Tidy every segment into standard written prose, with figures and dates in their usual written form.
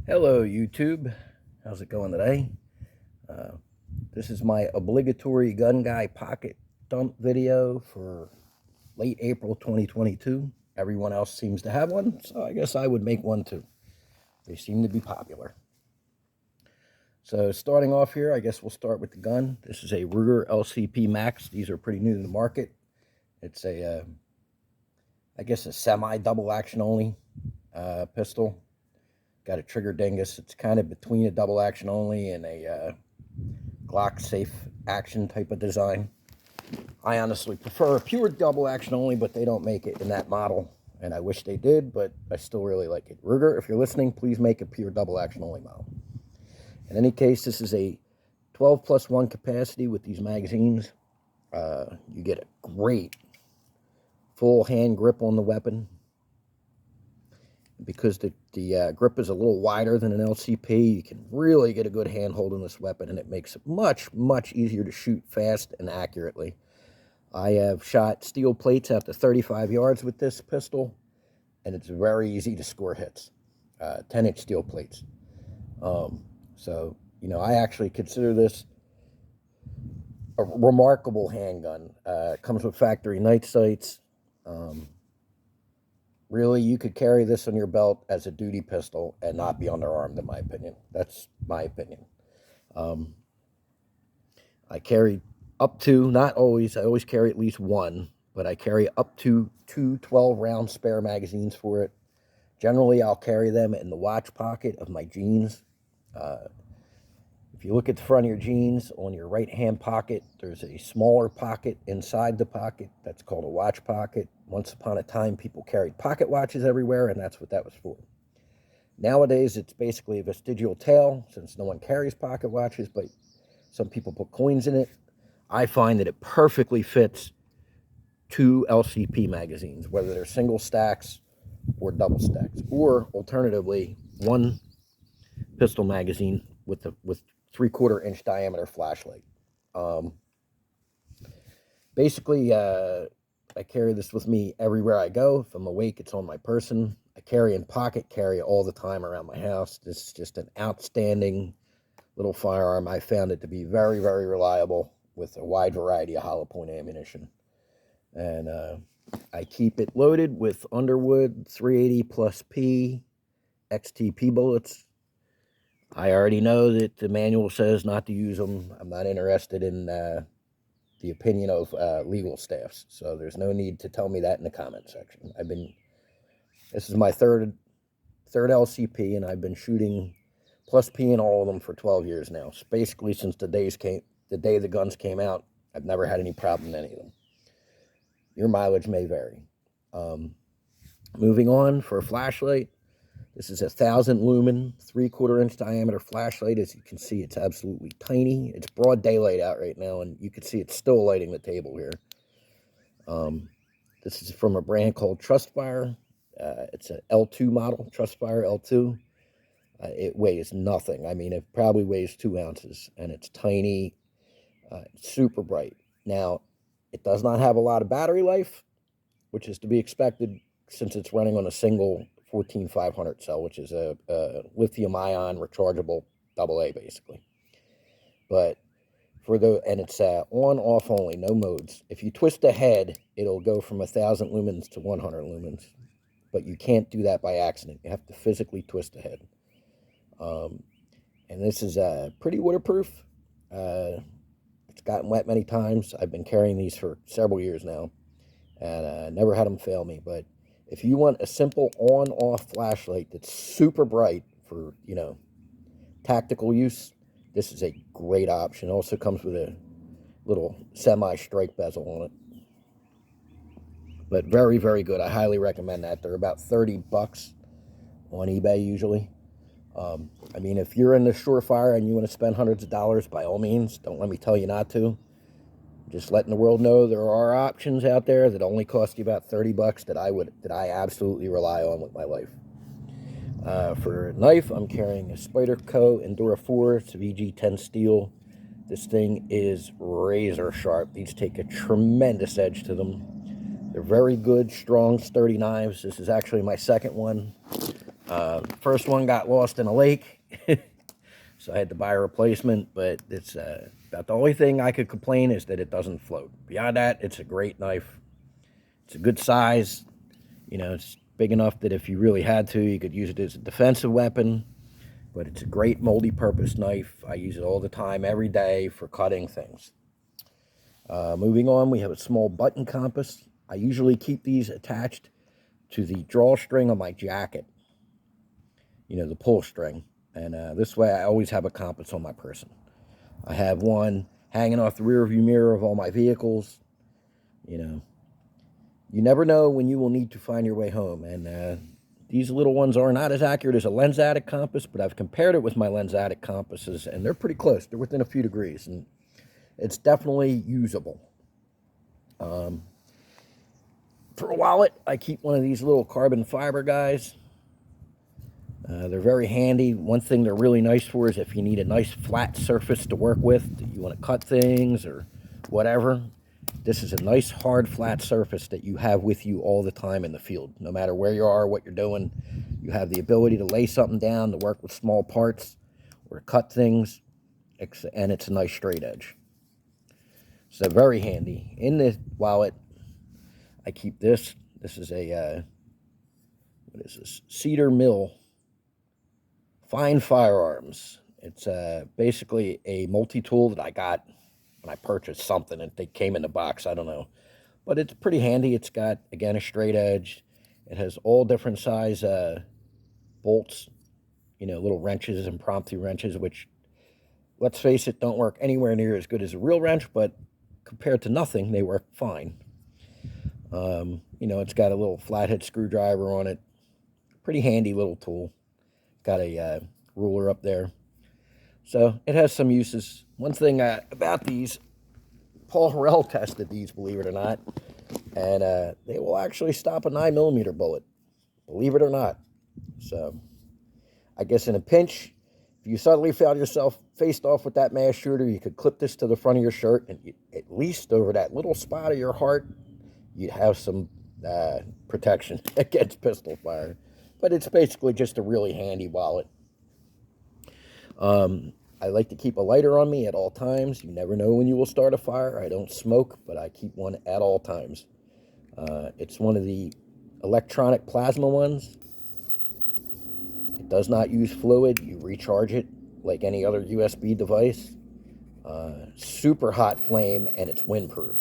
Hello YouTube, how's it going today? This is my obligatory gun guy pocket dump video for late April 2022. Everyone else seems to have one, so I guess I would make one too. They seem to be popular. So starting off here, I guess we'll start with the gun. This is a Ruger Lcp Max. These are pretty new to the market. It's a, I guess a semi-double action only pistol. Got a trigger dingus. It's kind of between a double action only and a Glock safe action type of design. I honestly prefer a pure double action only, but they don't make it in that model, and I wish they did, but I still really like it. Ruger, if you're listening, please make a pure double action only model. In any case, this is a 12+1 capacity with these magazines. You get a great full hand grip on the weapon. Because the grip is a little wider than an LCP, you can really get a good handhold on this weapon, and it makes it much, much easier to shoot fast and accurately. I have shot steel plates out to 35 yards with this pistol, and it's very easy to score hits. 10-inch steel plates. So, you know, I actually consider this a remarkable handgun. It comes with factory night sights. Really, you could carry this on your belt as a duty pistol and not be underarmed, in my opinion. That's my opinion. I carry up to, not always, I always carry at least one, but I carry up to 2 12-round spare magazines for it. Generally, I'll carry them in the watch pocket of my jeans. If you look at the front of your jeans, on your right-hand pocket, there's a smaller pocket inside the pocket. That's called a watch pocket. Once upon a time, people carried pocket watches everywhere, and that's what that was for. Nowadays, it's basically a vestigial tail, since no one carries pocket watches, but some people put coins in it. I find that it perfectly fits 2 LCP magazines, whether they're single stacks or double stacks, or alternatively, 1 pistol magazine with 3/4-inch diameter flashlight. Basically, I carry this with me everywhere I go. If I'm awake, it's on my person. I carry in pocket, carry it all the time around my house. This is just an outstanding little firearm. I found it to be very, very reliable with a wide variety of hollow point ammunition. And I keep it loaded with Underwood 380 plus P XTP bullets. I already know that the manual says not to use them. I'm not interested in the opinion of legal staffs, so there's no need to tell me that in the comment section. This is my third LCP, and I've been shooting plus P in all of them for 12 years now. So basically, since the day the guns came out, I've never had any problem in any of them. Your mileage may vary. Moving on, for a flashlight, this is a 1,000 lumen, 3/4-inch diameter flashlight. As you can see, it's absolutely tiny. It's broad daylight out right now, and you can see it's still lighting the table here. This is from a brand called Trustfire. It's an L2 model, Trustfire L2. It weighs nothing. I mean, it probably weighs 2 ounces, and it's tiny. It's super bright. Now, it does not have a lot of battery life, which is to be expected since it's running on a single 14500 cell, which is a lithium-ion rechargeable AA, basically. But and it's on-off only, no modes. If you twist the head, it'll go from 1,000 lumens to 100 lumens, but you can't do that by accident. You have to physically twist the head. And this is pretty waterproof. It's gotten wet many times. I've been carrying these for several years now, and never had them fail me. But if you want a simple on-off flashlight that's super bright for, you know, tactical use, this is a great option. It also comes with a little semi-strike bezel on it. But very, very good. I highly recommend that. They're about 30 bucks on eBay usually. I mean, if you're into Surefire and you want to spend hundreds of dollars, by all means, don't let me tell you not to. Just letting the world know there are options out there that only cost you about 30 bucks that I absolutely rely on with my life. For a knife, I'm carrying a Spyderco Endura 4. It's a VG10 steel. This thing is razor sharp. These take a tremendous edge to them. They're very good, strong, sturdy knives. This is actually my second one. First one got lost in a lake, so I had to buy a replacement, but it's about the only thing I could complain is that it doesn't float. Beyond that, it's a great knife. It's a good size. You know, it's big enough that if you really had to, you could use it as a defensive weapon, but it's a great multi-purpose knife. I use it all the time, every day, for cutting things. Moving on, we have a small button compass. I usually keep these attached to the drawstring on my jacket, you know, the pull string. And this way I always have a compass on my person. I have one hanging off the rear view mirror of all my vehicles. You know, you never know when you will need to find your way home. And these little ones are not as accurate as a lens addict compass, but I've compared it with my lens addict compasses, and they're pretty close. They're within a few degrees, and it's definitely usable. For a wallet, I keep one of these little carbon fiber guys. They're very handy. One thing they're really nice for is if you need a nice flat surface to work with, you want to cut things or whatever. This is a nice hard flat surface that you have with you all the time in the field. No matter where you are, what you're doing, you have the ability to lay something down, to work with small parts, or cut things, and it's a nice straight edge. So very handy. In the wallet, I keep this. This is a, what is this? Cedar Mill Fine Firearms. It's basically a multi-tool that I got when I purchased something, and they came in the box. I don't know. But it's pretty handy. It's got, again, a straight edge. It has all different size bolts, you know, little wrenches, impromptu wrenches, which, let's face it, don't work anywhere near as good as a real wrench, but compared to nothing, they work fine. You know, it's got a little flathead screwdriver on it. Pretty handy little tool. Got a ruler up there. So it has some uses. One thing about these, Paul Harrell tested these, believe it or not, and they will actually stop a 9mm bullet, believe it or not. So I guess in a pinch, if you suddenly found yourself faced off with that mass shooter, you could clip this to the front of your shirt, and at least over that little spot of your heart, you'd have some protection against pistol fire. But it's basically just a really handy wallet. I like to keep a lighter on me at all times. You never know when you will start a fire. I don't smoke, but I keep one at all times. It's one of the electronic plasma ones. It does not use fluid. You recharge it like any other USB device. Super hot flame, and it's windproof.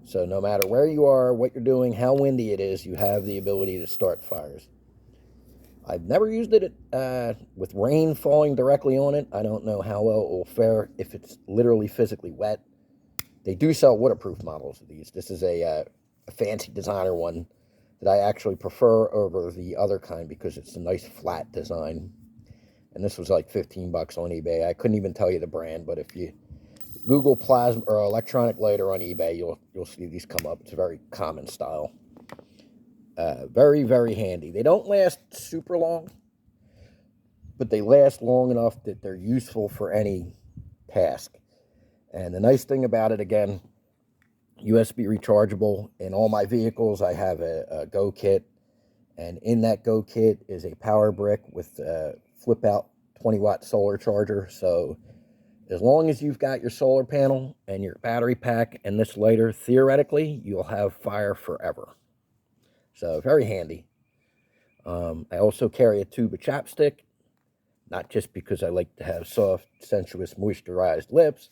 So no matter where you are, what you're doing, how windy it is, you have the ability to start fires. I've never used it with rain falling directly on it. I don't know how well it will fare if it's literally physically wet. They do sell waterproof models of these. This is a fancy designer one that I actually prefer over the other kind because it's a nice flat design. And this was like 15 bucks on eBay. I couldn't even tell you the brand, but if you Google plasma or electronic lighter on eBay, you'll see these come up. It's a very common style. Very, very handy. They don't last super long, but they last long enough that they're useful for any task. And the nice thing about it, again, USB rechargeable. In all my vehicles, I have a Go kit, and in that Go kit is a power brick with a flip-out 20-watt solar charger. So as long as you've got your solar panel and your battery pack and this lighter, theoretically, you'll have fire forever. So very handy. I also carry a tube of chapstick, not just because I like to have soft, sensuous, moisturized lips,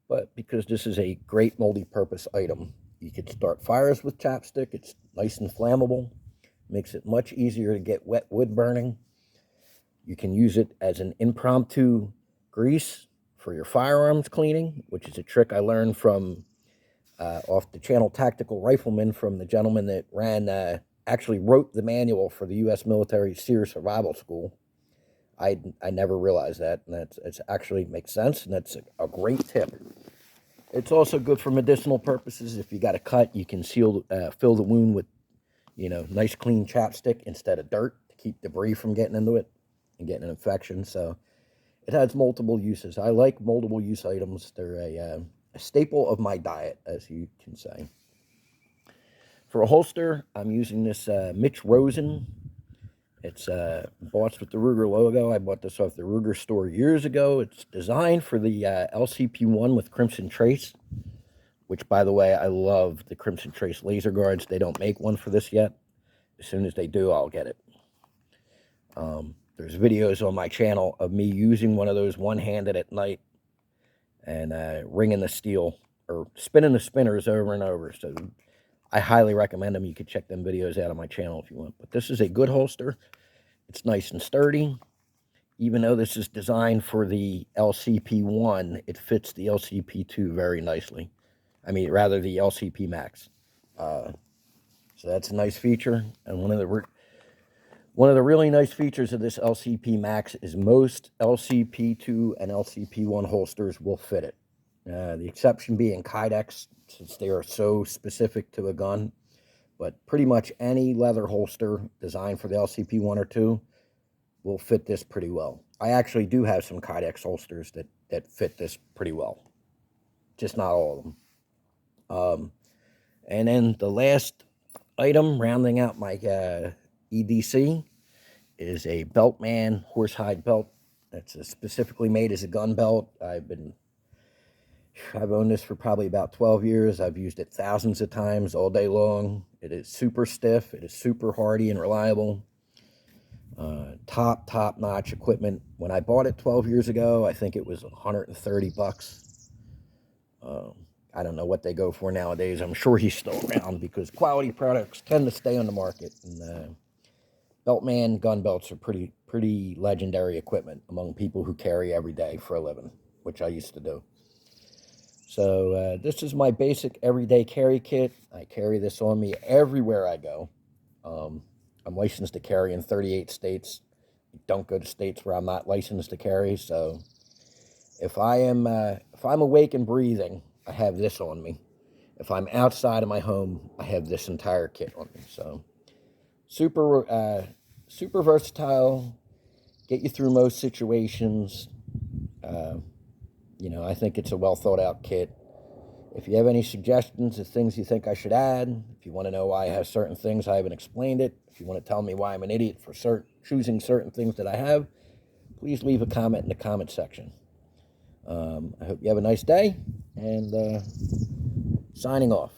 but because this is a great multi-purpose item. You could start fires with chapstick. It's nice and flammable. Makes it much easier to get wet wood burning. You can use it as an impromptu grease for your firearms cleaning, which is a trick I learned from off the channel Tactical Rifleman from the gentleman that actually wrote the manual for the U.S. military SEER survival school. I never realized that, and it's actually makes sense, and that's a great tip. It's also good for medicinal purposes. If you got a cut, you can fill the wound with, you know, nice clean chapstick instead of dirt to keep debris from getting into it and getting an infection. So it has multiple uses. I like multiple use items. They're a staple of my diet, as you can say. For a holster, I'm using this Mitch Rosen. It's bought with the Ruger logo. I bought this off the Ruger store years ago. It's designed for the LCP1 with Crimson Trace, which, by the way, I love the Crimson Trace laser guards. They don't make one for this yet. As soon as they do, I'll get it. There's videos on my channel of me using one of those one-handed at night and ringing the steel or spinning the spinners over and over. So I highly recommend them. You could check them videos out on my channel if you want. But this is a good holster. It's nice and sturdy. Even though this is designed for the LCP1, it fits the LCP2 very nicely. I mean, rather the Lcp Max. So that's a nice feature. And one of the really nice features of this Lcp Max is most LCP2 and LCP1 holsters will fit it. The exception being Kydex, since they are so specific to a gun. But pretty much any leather holster designed for the LCP1 or 2 will fit this pretty well. I actually do have some Kydex holsters that fit this pretty well. Just not all of them. And then the last item rounding out my EDC is a Beltman horsehide belt. That's specifically made as a gun belt. I've owned this for probably about 12 years. I've used it thousands of times all day long. It is super stiff. It is super hardy and reliable. Top-notch equipment. When I bought it 12 years ago, I think it was 130 bucks. I don't know what they go for nowadays. I'm sure he's still around because quality products tend to stay on the market. And Beltman gun belts are pretty legendary equipment among people who carry every day for a living, which I used to do. So this is my basic everyday carry kit. I carry this on me everywhere I go. I'm licensed to carry in 38 states. I don't go to states where I'm not licensed to carry. So if I'm awake and breathing, I have this on me. If I'm outside of my home, I have this entire kit on me. So super versatile. Get you through most situations. You know, I think it's a well thought out kit. If you have any suggestions of things you think I should add, if you want to know why I have certain things I haven't explained it, if you want to tell me why I'm an idiot for choosing certain things that I have, please leave a comment in the comment section. I hope you have a nice day, and signing off.